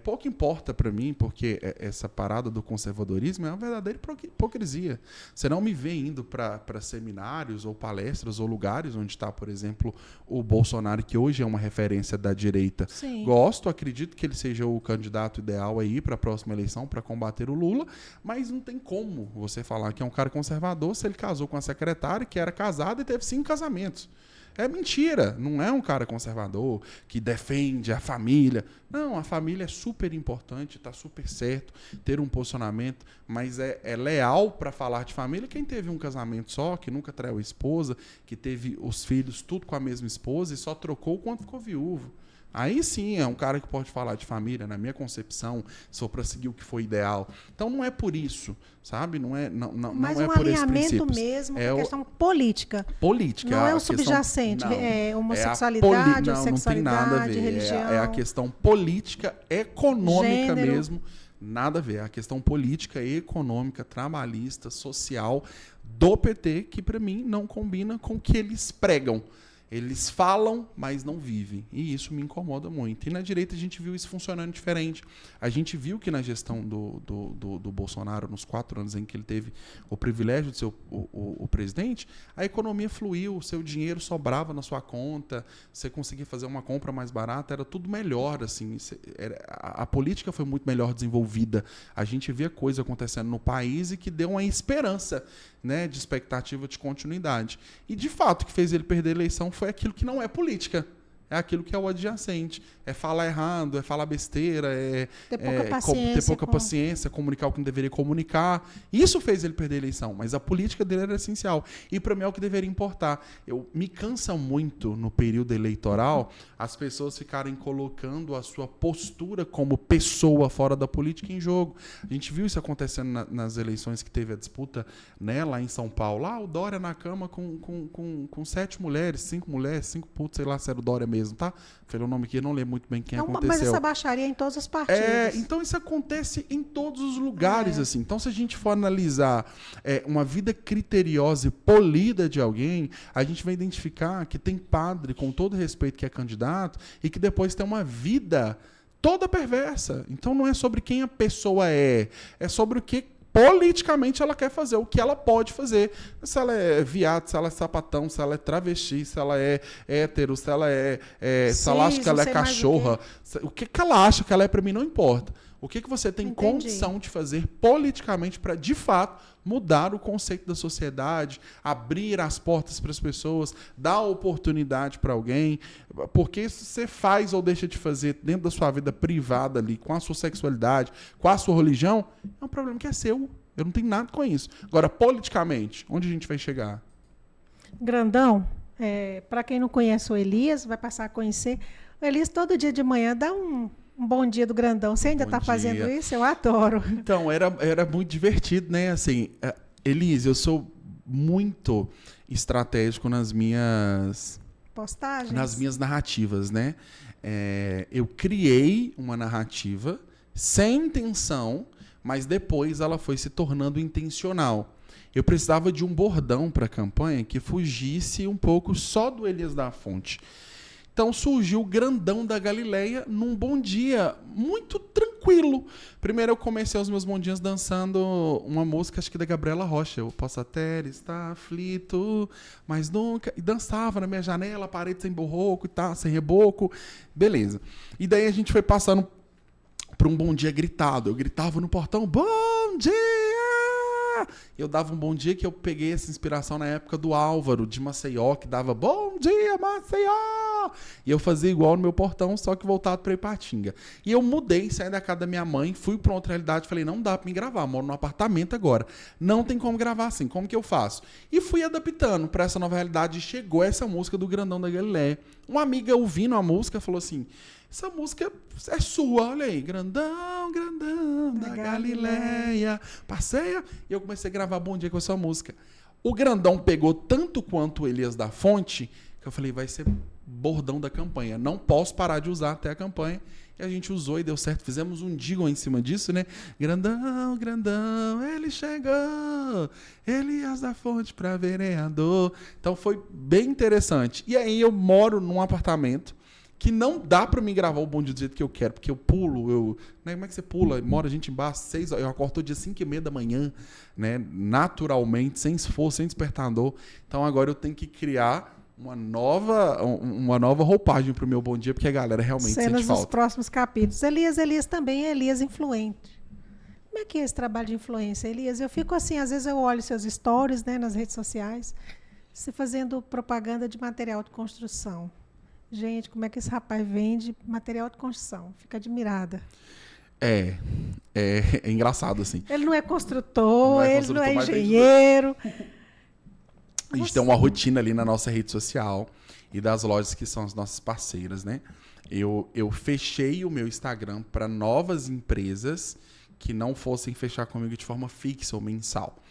Pouco importa para mim, porque essa parada do conservadorismo é uma verdadeira hipocrisia. Você não me vê indo para seminários ou palestras ou lugares onde está, por exemplo, o Bolsonaro, que hoje é uma referência da direita. Sim. Acredito que ele seja o candidato ideal aí para a próxima eleição para combater o Lula, mas não tem como você falar que é um cara conservador se ele casou com a secretária, que era casada e teve 5 casamentos. É mentira, não é um cara conservador que defende a família. Não, a família é super importante, está super certo ter um posicionamento, mas é leal para falar de família quem teve um casamento só, que nunca traiu a esposa, que teve os filhos tudo com a mesma esposa e só trocou quando ficou viúvo. Aí sim é um cara que pode falar de família, na minha concepção, se for para seguir o que foi ideal. Então não é por isso, sabe? Não é por esse princípio. Mas um alinhamento mesmo com a questão política. Política. Não é o subjacente, homossexualidade, não tem nada a ver. Religião. É a questão política, econômica Gênero. mesmo. Nada a ver. É a questão política, econômica, trabalhista, social do PT, que para mim não combina com o que eles pregam. Eles falam, mas não vivem. E isso me incomoda muito. E na direita a gente viu isso funcionando diferente. A gente viu que na gestão do Bolsonaro, nos 4 anos em que ele teve o privilégio de ser o presidente, a economia fluiu, o seu dinheiro sobrava na sua conta, você conseguia fazer uma compra mais barata, era tudo melhor. Assim, a política foi muito melhor desenvolvida. A gente via coisa acontecendo no país e que deu uma esperança, né, de expectativa de continuidade. E, de fato, o que fez ele perder a eleição foi aquilo que não é política. É aquilo que é o adjacente. É falar errado, é falar besteira, ter pouca paciência, comunicar o que não deveria comunicar. Isso fez ele perder a eleição, mas a política dele era essencial. E para mim é o que deveria importar. Me cansa muito no período eleitoral as pessoas ficarem colocando a sua postura como pessoa fora da política em jogo. A gente viu isso acontecendo nas eleições que teve a disputa, né, lá em São Paulo. Lá o Dória na cama com 7 mulheres, 5 mulheres, 5 putos, sei lá se era o Dória mesmo, tá? Falei o nome aqui, eu não lembro muito bem quem aconteceu. Mas essa baixaria em todos os partidos. Então isso acontece em todos os lugares, assim. Então se a gente for analisar uma vida criteriosa e polida de alguém, a gente vai identificar que tem padre, com todo respeito, que é candidato e que depois tem uma vida toda perversa. Então não é sobre quem a pessoa é sobre o que politicamente ela quer fazer, o que ela pode fazer. Se ela é viado, se ela é sapatão, se ela é travesti, se ela é hétero, se ela se ela acha que ela é cachorra. O que ela acha que ela é, para mim, não importa. O que você tem condição de fazer politicamente para, de fato, mudar o conceito da sociedade, abrir as portas para as pessoas, dar oportunidade para alguém. Porque se você faz ou deixa de fazer dentro da sua vida privada ali, com a sua sexualidade, com a sua religião, é um problema que é seu. Eu não tenho nada com isso. Agora, politicamente, onde a gente vai chegar? Grandão, para quem não conhece o Elias, vai passar a conhecer. O Elias, todo dia de manhã, dá um bom dia do Grandão. Você ainda está fazendo isso? Eu adoro. Então, era muito divertido, né? Assim, Elise, eu sou muito estratégico nas minhas postagens, nas minhas narrativas, né? Eu criei uma narrativa sem intenção, mas depois ela foi se tornando intencional. Eu precisava de um bordão para a campanha que fugisse um pouco só do Elias da Fonte. Então surgiu o Grandão da Galileia num bom dia muito tranquilo. Primeiro eu comecei os meus bom dias dançando uma música, acho que da Gabriela Rocha. Eu posso até estar aflito, mas nunca... E dançava na minha janela, parede sem borroco e tal, sem reboco. Beleza. E daí a gente foi passando para um bom dia gritado. Eu gritava no portão, bom dia! Eu dava um bom dia, que eu peguei essa inspiração na época do Álvaro, de Maceió, que dava bom dia, Maceió! E eu fazia igual no meu portão, só que voltado pra Ipatinga. E eu mudei, saí da casa da minha mãe, fui pra outra realidade, falei, não dá pra me gravar, moro num apartamento agora. Não tem como gravar assim, como que eu faço? E fui adaptando pra essa nova realidade e chegou essa música do Grandão da Galileia. Uma amiga ouvindo a música falou assim, essa música é sua, olha aí. Grandão, grandão da Galileia, passeia. E eu comecei a gravar Bom Dia com essa música. O Grandão pegou tanto quanto o Elias da Fonte, que eu falei, vai ser bordão da campanha. Não posso parar de usar até a campanha. E a gente usou e deu certo. Fizemos um jingle em cima disso, né? Grandão, grandão, ele chegou. Elias da Fonte pra vereador. Então foi bem interessante. E aí eu moro num apartamento que não dá pra mim gravar o Bom Dia do jeito que eu quero, porque eu pulo, né, como é que você pula? Mora a gente embaixo, 6 horas, eu acordo todo dia 5h30 da manhã, né, naturalmente, sem esforço, sem despertador. Então agora eu tenho que criar uma nova roupagem pro meu Bom Dia, porque a galera realmente sente falta. Cenas dos próximos capítulos. Elias também é Elias influente. Como é que é esse trabalho de influência, Elias? Eu fico assim, às vezes eu olho seus stories, né, nas redes sociais, você fazendo propaganda de material de construção. Gente, como é que esse rapaz vende material de construção? Fica admirada. É engraçado, assim. Ele não é construtor, ele não é engenheiro. A gente tem uma rotina ali na nossa rede social e das lojas que são as nossas parceiras, né? Eu fechei o meu Instagram para novas empresas que não fossem fechar comigo de forma fixa ou mensal.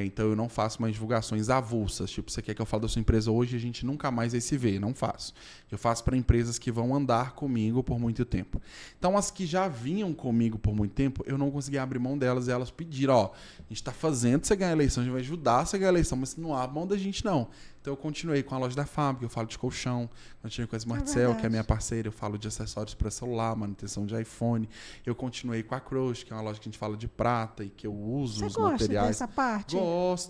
Então eu não faço mais divulgações avulsas. Tipo, você quer que eu fale da sua empresa hoje e a gente nunca mais vai se ver. Não faço. Eu faço para empresas que vão andar comigo por muito tempo. Então as que já vinham comigo por muito tempo, eu não conseguia abrir mão delas e elas pediram, ó, a gente está fazendo você ganhar a eleição, a gente vai ajudar você a ganhar a eleição, mas não abre mão da gente não. Então eu continuei com a loja da fábrica, eu falo de colchão, continuei com a Smartcell, que é a minha parceira, eu falo de acessórios para celular, manutenção de iPhone. Eu continuei com a Crush, que é uma loja que a gente fala de prata e que eu uso os materiais. Você gosta dessa parte?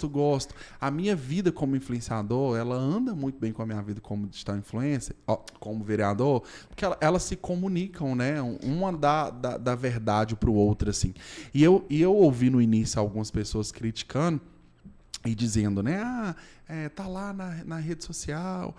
Gosto. A minha vida como influenciador, ela anda muito bem com a minha vida como digital influencer, como vereador, porque elas se comunicam, né? Uma dá verdade pro outro, assim. E eu ouvi no início algumas pessoas criticando e dizendo, né? Tá lá na rede social,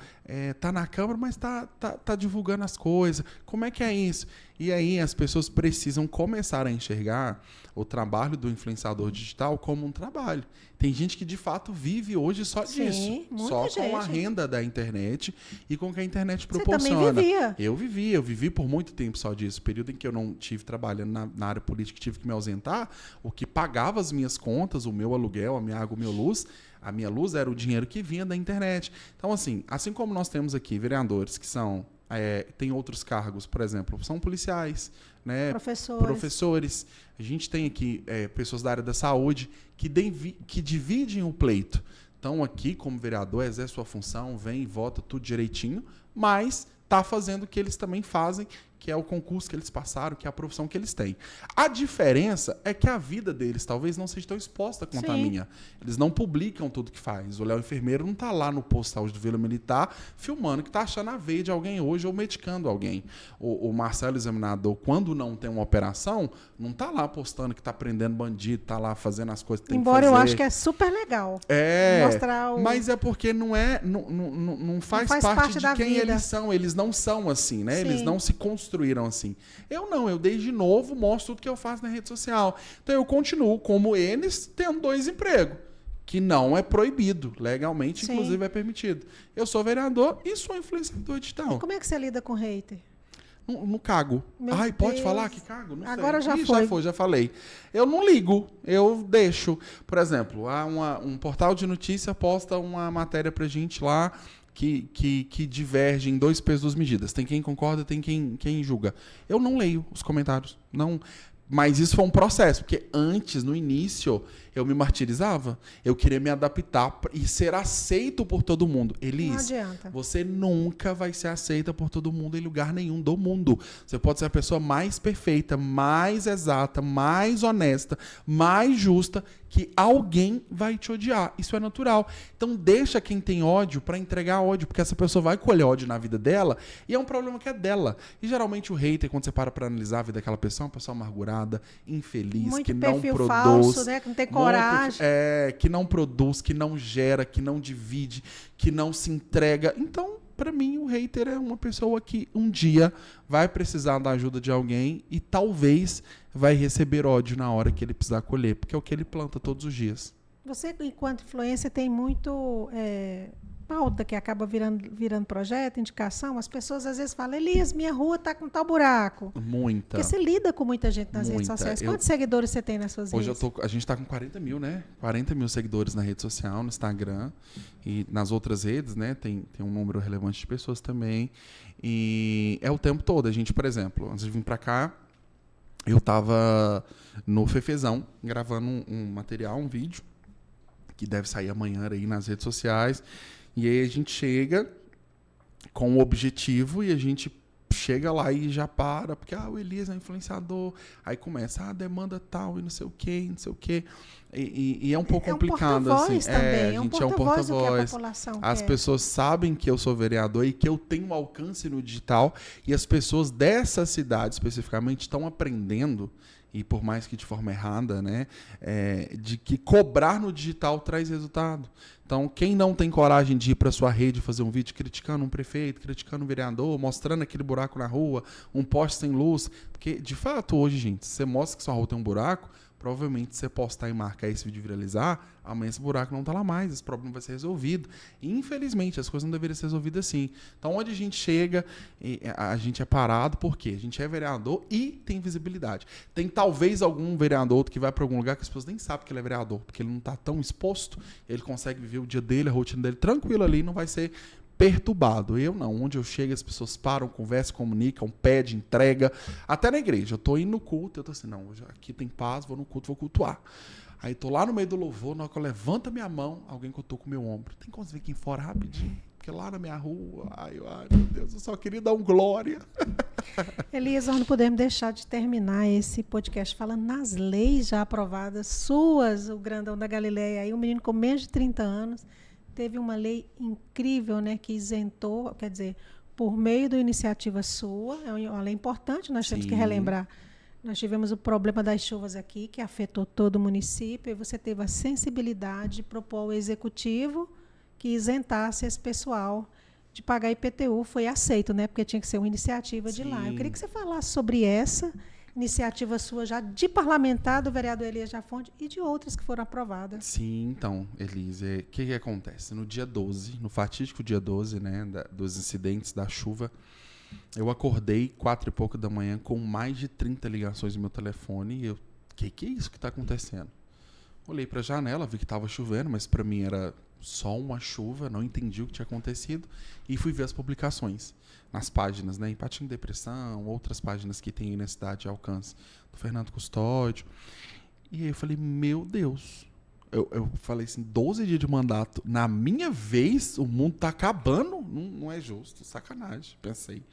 tá na Câmara, mas tá divulgando as coisas. Como é que é isso? E aí as pessoas precisam começar a enxergar o trabalho do influenciador digital como um trabalho. Tem gente que de fato vive hoje só disso. Só com a renda da internet e com o que a internet proporciona. Você também vivia? Eu vivi por muito tempo só disso. O período em que eu não estive trabalhando na área política, tive que me ausentar, o que pagava as minhas contas, o meu aluguel, a minha água, a minha luz, a minha luz era o dinheiro que vinha da internet. Então, assim como nós temos aqui vereadores que são... tem outros cargos, por exemplo, são policiais, né? Professores. A gente tem aqui pessoas da área da saúde que dividem o pleito. Então, aqui, como vereador, exerce sua função, vem e vota tudo direitinho, mas está fazendo o que eles também fazem, que é o concurso que eles passaram, que é a profissão que eles têm. A diferença é que a vida deles talvez não seja tão exposta quanto a minha. Eles não publicam tudo que faz. O Léo Enfermeiro não está lá no posto de saúde do Vila Militar filmando que está achando a veia de alguém hoje ou medicando alguém. O Marcelo Examinador, quando não tem uma operação, não está lá postando que está prendendo bandido, está lá fazendo as coisas que tem que fazer. Embora eu acho que é super legal. Mostrar mas é porque não faz parte de quem vida. Eles são. Eles não são assim, né? Sim. Eles não se construíram assim. Eu desde novo mostro tudo que eu faço na rede social. Então eu continuo como eles tendo 2 empregos, que não é proibido, legalmente, sim, inclusive é permitido. Eu sou vereador e sou influenciador digital. E como é que você lida com hater? No cago. Pode falar que cago? Não Agora sei. Já falei. Eu não ligo, eu deixo. Por exemplo, um portal de notícia posta uma matéria pra gente lá que diverge em 2 pesos, 2 medidas. Tem quem concorda, tem quem julga. Eu não leio os comentários. Não. Mas isso foi um processo, porque antes, no início, eu me martirizava. Eu queria me adaptar e ser aceito por todo mundo. Elis, não adianta. Você nunca vai ser aceita por todo mundo em lugar nenhum do mundo. Você pode ser a pessoa mais perfeita, mais exata, mais honesta, mais justa, que alguém vai te odiar. Isso é natural. Então deixa quem tem ódio para entregar ódio, porque essa pessoa vai colher ódio na vida dela e é um problema que é dela. E geralmente o hater, quando você para analisar a vida daquela pessoa, é uma pessoa amargurada, infeliz, muito que não produz. Falso, né? Que não tem coragem. Que não produz, que não gera, que não divide, que não se entrega. Então, Para mim, o hater é uma pessoa que um dia vai precisar da ajuda de alguém e talvez vai receber ódio na hora que ele precisar colher, porque é o que ele planta todos os dias. Você, enquanto influência, tem muito pauta que acaba virando projeto, indicação. As pessoas às vezes falam, Elias, minha rua está com tal buraco. Muita. Porque você lida com muita gente nas redes sociais. Quantos seguidores você tem nas suas redes? Hoje a gente está com 40 mil, né? 40 mil seguidores na rede social, no Instagram. E nas outras redes, né? Tem um número relevante de pessoas também. E é o tempo todo. A gente, por exemplo, antes de vir para cá, eu estava no Fefezão, gravando um material, um vídeo, que deve sair amanhã aí nas redes sociais. E aí a gente chega com o objetivo e a gente chega lá e já para, porque o Elias é um influenciador. Aí começa, demanda tal e não sei o quê, não sei o quê. E é um pouco complicado, assim. Também. A gente é um porta-voz. As quer. pessoas sabem que eu sou vereador e que eu tenho alcance no digital. E as pessoas dessa cidade, especificamente, estão aprendendo, e por mais que de forma errada, né, de que cobrar no digital traz resultado. Então, quem não tem coragem de ir para sua rede fazer um vídeo criticando um prefeito, criticando um vereador, mostrando aquele buraco na rua, um poste sem luz, porque, de fato, hoje, gente, se você mostra que sua rua tem um buraco, provavelmente, se você postar e marcar esse vídeo viralizar, amanhã esse buraco não está lá mais, esse problema vai ser resolvido. E, infelizmente, as coisas não deveriam ser resolvidas assim. Então, onde a gente chega, a gente é parado, por quê? A gente é vereador e tem visibilidade. Tem talvez algum vereador que vai para algum lugar que as pessoas nem sabem que ele é vereador, porque ele não está tão exposto, ele consegue viver o dia dele, a rotina dele tranquilo ali, não vai ser perturbado. Eu não. Onde eu chego, as pessoas param, conversam, comunicam, pedem, entrega. Até na igreja. Eu tô indo no culto, eu tô assim, não, hoje aqui tem paz, vou no culto, vou cultuar. Aí tô lá no meio do louvor, na hora que eu levanto a minha mão, alguém cutuca o meu ombro. Tem como você vir aqui fora rapidinho? Porque lá na minha rua, ai, meu Deus, eu só queria dar um glória. Elias, nós não podemos deixar de terminar esse podcast falando nas leis já aprovadas, suas, o grandão da Galileia, aí um menino com menos de 30 anos, teve uma lei incrível, né, que isentou, quer dizer, por meio da iniciativa sua, é uma lei importante, nós temos que relembrar. Nós tivemos o problema das chuvas aqui, que afetou todo o município, e você teve a sensibilidade de propor ao executivo que isentasse esse pessoal de pagar IPTU. Foi aceito, né, porque tinha que ser uma iniciativa de lá. Eu queria que você falasse sobre essa iniciativa sua já de parlamentar, do vereador Elias Jaffonde e de outras que foram aprovadas. Sim, então, Elise, o que acontece? No dia 12, no fatídico dia 12, né, dos incidentes da chuva, eu acordei 4 e pouco da manhã com mais de 30 ligações no meu telefone e eu, que é isso que está acontecendo? Olhei para a janela, vi que estava chovendo, mas para mim era só uma chuva, não entendi o que tinha acontecido e fui ver as publicações nas páginas, né, Empatia em Depressão, outras páginas que tem aí na cidade de alcance, do Fernando Custódio. E aí eu falei, meu Deus, eu falei assim, 12 dias de mandato, na minha vez, o mundo tá acabando, não é justo, sacanagem, pensei.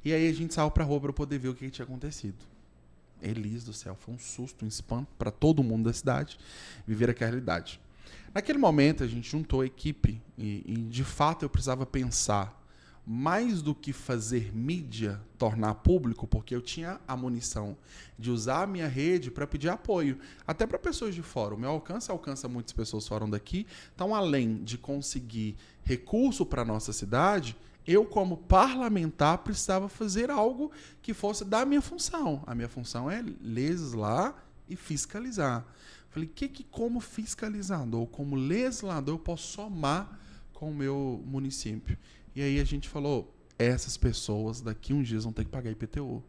E aí a gente saiu pra rua pra eu poder ver o que tinha acontecido. Elis do céu, foi um susto, um espanto para todo mundo da cidade viver aquela realidade. Naquele momento a gente juntou a equipe e de fato eu precisava pensar mais do que fazer mídia tornar público, porque eu tinha a munição de usar a minha rede para pedir apoio, até para pessoas de fora. O meu alcance alcança muitas pessoas fora daqui, então além de conseguir recurso para a nossa cidade, eu como parlamentar precisava fazer algo que fosse da minha função. A minha função é legislar e fiscalizar. Falei, como fiscalizador, como legislador, eu posso somar com o meu município? E aí a gente falou, essas pessoas daqui uns dias vão ter que pagar IPTU.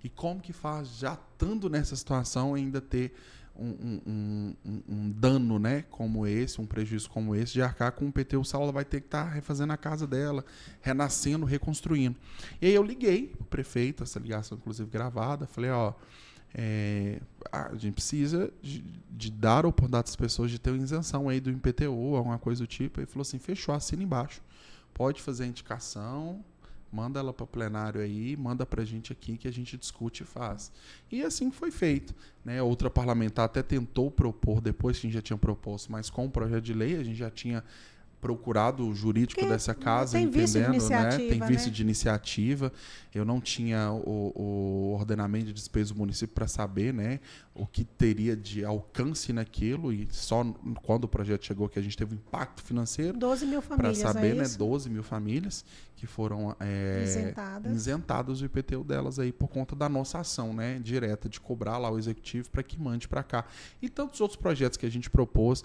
E como que faz, já estando nessa situação, ainda ter um dano, né, como esse, um prejuízo como esse, de arcar com o IPTU, se ela vai ter que estar refazendo a casa dela, renascendo, reconstruindo. E aí eu liguei pro prefeito, essa ligação inclusive gravada, falei, a gente precisa de dar a oportunidade às pessoas de ter uma isenção aí do IPTU, alguma coisa do tipo. Ele falou assim, fechou, assina embaixo. Pode fazer a indicação, manda ela para o plenário aí, manda para a gente aqui que a gente discute e faz. E assim foi feito, né? Outra parlamentar até tentou propor, depois que a gente já tinha proposto, mas com o projeto de lei, a gente já tinha procurado o jurídico Porque dessa casa, tem vice de entendendo, né? iniciativa, Tem vice né? de iniciativa. Eu não tinha o ordenamento de despesa do município para saber, né, o que teria de alcance naquilo, e só quando o projeto chegou que a gente teve um impacto financeiro 12 mil para famílias, saber, é né, isso? 12 mil famílias que foram Isentadas. isentadas do IPTU delas aí por conta da nossa ação, né, direta de cobrar lá o executivo para que mande para cá. E tantos outros projetos que a gente propôs.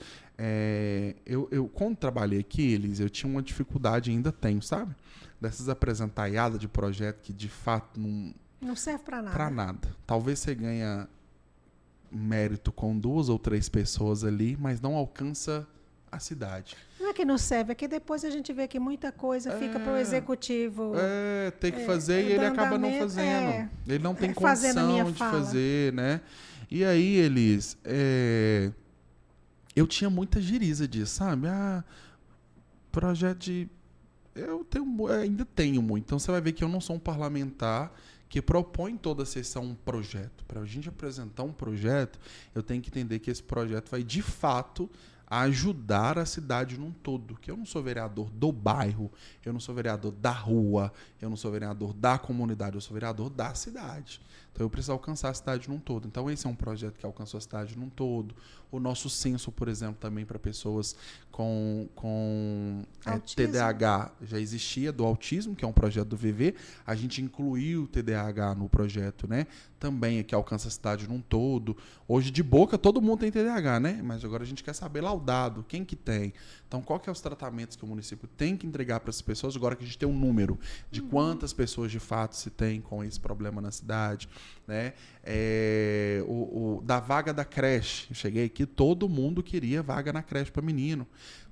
Eu quando trabalhei aqui, Elis, eu tinha uma dificuldade, ainda tenho, sabe? Dessas apresentaiadas de projeto que de fato Não serve para nada. para nada. Talvez você ganha mérito com 2 ou 3 pessoas ali, mas não alcança a cidade. Não é que não serve, é que depois a gente vê que muita coisa fica para o executivo. Tem que fazer e ele acaba não fazendo. Ele não tem condição de fazer, né? E aí, Elis, eu tinha muita giriza disso, sabe? Projeto de... ainda tenho muito. Então você vai ver que eu não sou um parlamentar que propõe toda a sessão um projeto. Para a gente apresentar um projeto, eu tenho que entender que esse projeto vai, de fato, ajudar a cidade num todo. Que eu não sou vereador do bairro, eu não sou vereador da rua, eu não sou vereador da comunidade, eu sou vereador da cidade. Então eu preciso alcançar a cidade num todo. Então esse é um projeto que alcançou a cidade num todo. O nosso censo, por exemplo, também para pessoas com TDAH já existia, do autismo, que é um projeto do VV. A gente incluiu o TDAH no projeto, né? Também é que alcança a cidade num todo. Hoje, de boca, todo mundo tem TDAH, né? Mas agora a gente quer saber laudado, quem que tem. Então, qual que é os tratamentos que o município tem que entregar para as pessoas, agora que a gente tem um número de quantas pessoas de fato se tem com esse problema na cidade, né? Da vaga da creche. Eu cheguei aqui, todo mundo queria vaga na creche para menino.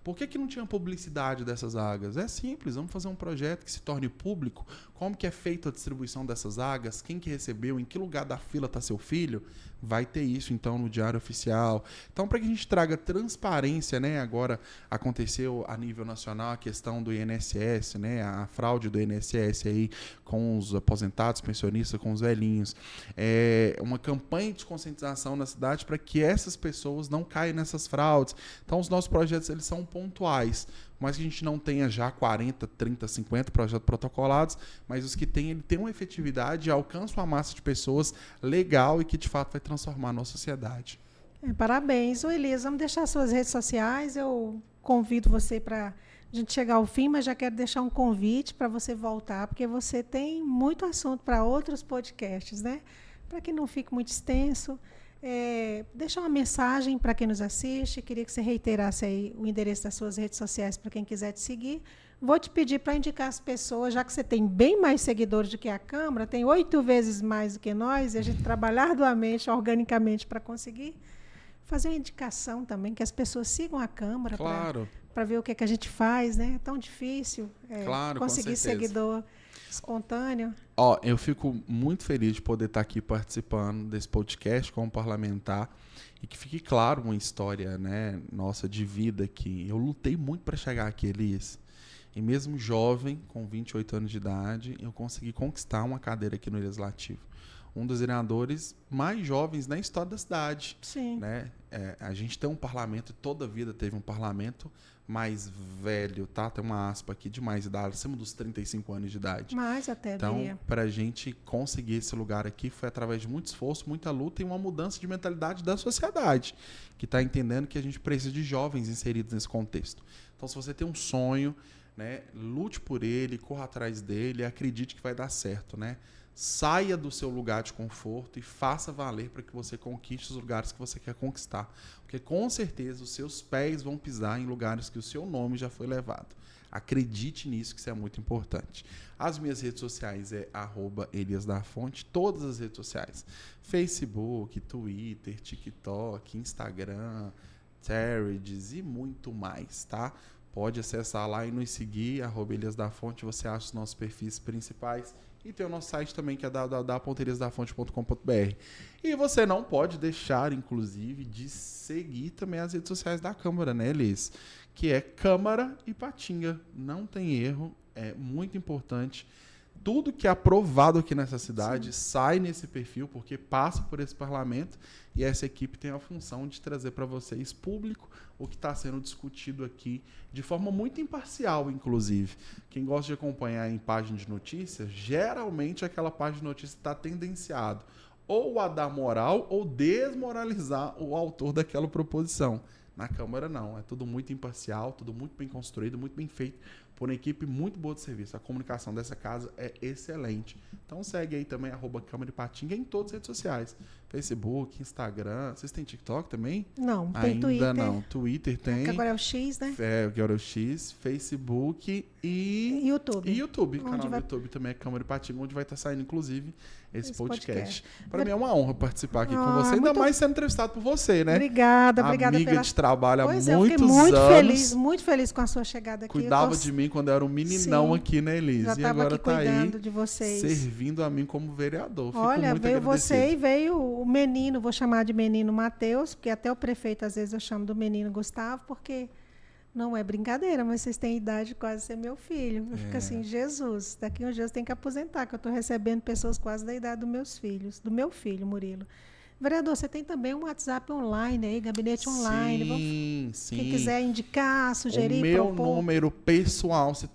Por que não tinha publicidade dessas vagas? É simples, vamos fazer um projeto que se torne público. Como que é feita a distribuição dessas vagas? Quem que recebeu? Em que lugar da fila está seu filho? Vai ter isso, então, no Diário Oficial. Então, para que a gente traga transparência, né? Agora aconteceu a nível nacional a questão do INSS, né? A fraude do INSS aí com os aposentados, pensionistas, com os velhinhos. Uma campanha de conscientização na cidade para que essas pessoas não caiam nessas fraudes. Então, os nossos projetos, eles são pontuais, mas que a gente não tenha já 40, 30, 50 projetos protocolados, mas os que tem, ele tem uma efetividade e alcança uma massa de pessoas legal e que de fato vai transformar a nossa sociedade. Parabéns. Ô, Elias, vamos deixar suas redes sociais. Eu convido você para a gente chegar ao fim, mas já quero deixar um convite para você voltar, porque você tem muito assunto para outros podcasts, né? Para que não fique muito extenso. Deixar uma mensagem para quem nos assiste. Queria que você reiterasse aí o endereço das suas redes sociais para quem quiser te seguir. Vou te pedir para indicar as pessoas, já que você tem bem mais seguidores do que a Câmara, tem 8 vezes mais do que nós, e a gente trabalha arduamente, organicamente, para conseguir fazer uma indicação também, que as pessoas sigam a Câmara, claro, para ver o que a gente faz, né? É tão difícil claro, conseguir seguidor espontâneo. Eu fico muito feliz de poder estar aqui participando desse podcast como parlamentar e que fique claro uma história, né, nossa de vida aqui. Eu lutei muito para chegar aqui, Elias. E mesmo jovem, com 28 anos de idade, eu consegui conquistar uma cadeira aqui no Legislativo. Um dos vereadores mais jovens na história da cidade. Sim. Né? A gente tem um parlamento, toda a vida teve um parlamento mais velho, tá? Tem uma aspa aqui de mais idade, acima dos 35 anos de idade. Mais até, então, para a gente conseguir esse lugar aqui, foi através de muito esforço, muita luta e uma mudança de mentalidade da sociedade, que está entendendo que a gente precisa de jovens inseridos nesse contexto. Então, se você tem um sonho, né, lute por ele, corra atrás dele, acredite que vai dar certo, né? Saia do seu lugar de conforto e faça valer para que você conquiste os lugares que você quer conquistar. Porque com certeza os seus pés vão pisar em lugares que o seu nome já foi levado. Acredite nisso, que isso é muito importante. As minhas redes sociais é @eliasdafonte, todas as redes sociais. Facebook, Twitter, TikTok, Instagram, Threads e muito mais, tá? Pode acessar lá e nos seguir, @eliasdafonte, você acha os nossos perfis principais. E tem o nosso site também, que é www.eliasdafonte.com.br. E você não pode deixar, inclusive, de seguir também as redes sociais da Câmara, né, Elis? Que é Câmara Ipatinga. Não tem erro, é muito importante. tudo que é aprovado aqui nessa cidade sai nesse perfil, porque passa por esse parlamento, e essa equipe tem a função de trazer para vocês, público, o que está sendo discutido aqui, de forma muito imparcial, inclusive. Quem gosta de acompanhar em página de notícias, geralmente aquela página de notícias está tendenciado ou a dar moral ou desmoralizar o autor daquela proposição. Na Câmara, não. É tudo muito imparcial, tudo muito bem construído, muito bem feito, por uma equipe muito boa de serviço. A comunicação dessa casa é excelente. Então segue aí também, @Câmara de Ipatinga, em todas as redes sociais. Facebook, Instagram. Vocês têm TikTok também? Não, tem Ainda Twitter. não. Twitter tem. Que agora é o X, né? Agora é o X, Facebook e YouTube. E YouTube. O Onde canal vai- do YouTube também é Câmara de Ipatinga, onde vai estar saindo, inclusive, esse podcast. podcast. Para mim é uma honra participar aqui com Ah, você, ainda muito- mais sendo entrevistado por você, né? Obrigada Amiga pela... de trabalho há Pois muitos é, eu fiquei anos. muito feliz com a sua chegada aqui. Cuidava Eu tô- de mim quando eu era um meninão Sim, aqui, né, Elise? já E estava agora aqui tá aí cuidando de vocês. servindo a mim como vereador. Fico Olha, muito veio agradecido. você e veio o menino, vou chamar de menino Matheus, porque até o prefeito às vezes eu chamo do menino Gustavo, porque não é brincadeira, mas vocês têm idade quase de ser meu filho. Eu fico assim, Jesus, daqui uns dias eu tenho que aposentar, que eu estou recebendo pessoas quase da idade dos meus filhos, do meu filho, Murilo. Vereador, você tem também um WhatsApp online aí, gabinete online. Sim. Quem quiser indicar, sugerir, O meu propor. número pessoal se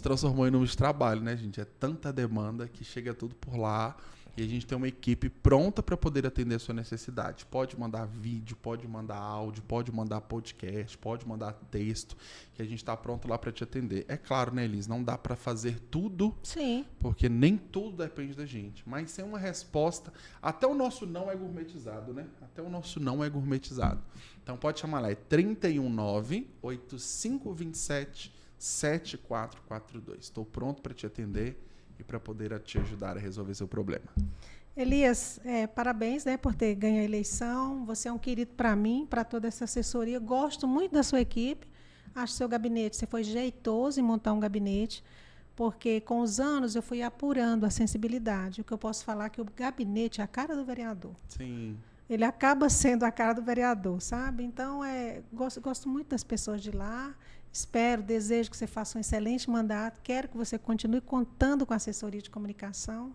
transformou em número de trabalho, né, gente? É tanta demanda que chega tudo por lá. E a gente tem uma equipe pronta para poder atender a sua necessidade. Pode mandar vídeo, pode mandar áudio, pode mandar podcast, pode mandar texto, que a gente está pronto lá para te atender. É claro, né, Elise? Não dá para fazer tudo, Sim. porque nem tudo depende da gente. Mas sem uma resposta, até o nosso não é gourmetizado, né? Até o nosso não é gourmetizado. Então pode chamar lá, é 319-8527-7442. Estou pronto para te atender e para poder te ajudar a resolver seu problema. Elias, parabéns, né, por ter ganho a eleição. Você é um querido para mim, para toda essa assessoria. Gosto muito da sua equipe. Acho seu gabinete, você foi jeitoso em montar um gabinete, porque com os anos eu fui apurando a sensibilidade. O que eu posso falar é que o gabinete é a cara do vereador. Sim. Ele acaba sendo a cara do vereador, sabe? Então, gosto muito das pessoas de lá. Espero, desejo que você faça um excelente mandato. Quero que você continue contando com a assessoria de comunicação.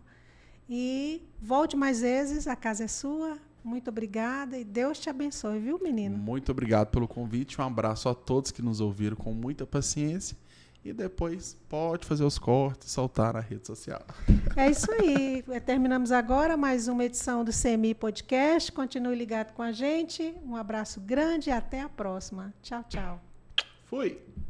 E volte mais vezes, a casa é sua. Muito obrigada e Deus te abençoe, viu, menino? Muito obrigado pelo convite. Um abraço a todos que nos ouviram com muita paciência. E depois pode fazer os cortes, soltar na rede social. É isso aí. Terminamos agora mais uma edição do CMI Podcast. Continue ligado com a gente. Um abraço grande e até a próxima. Tchau, tchau. Fui!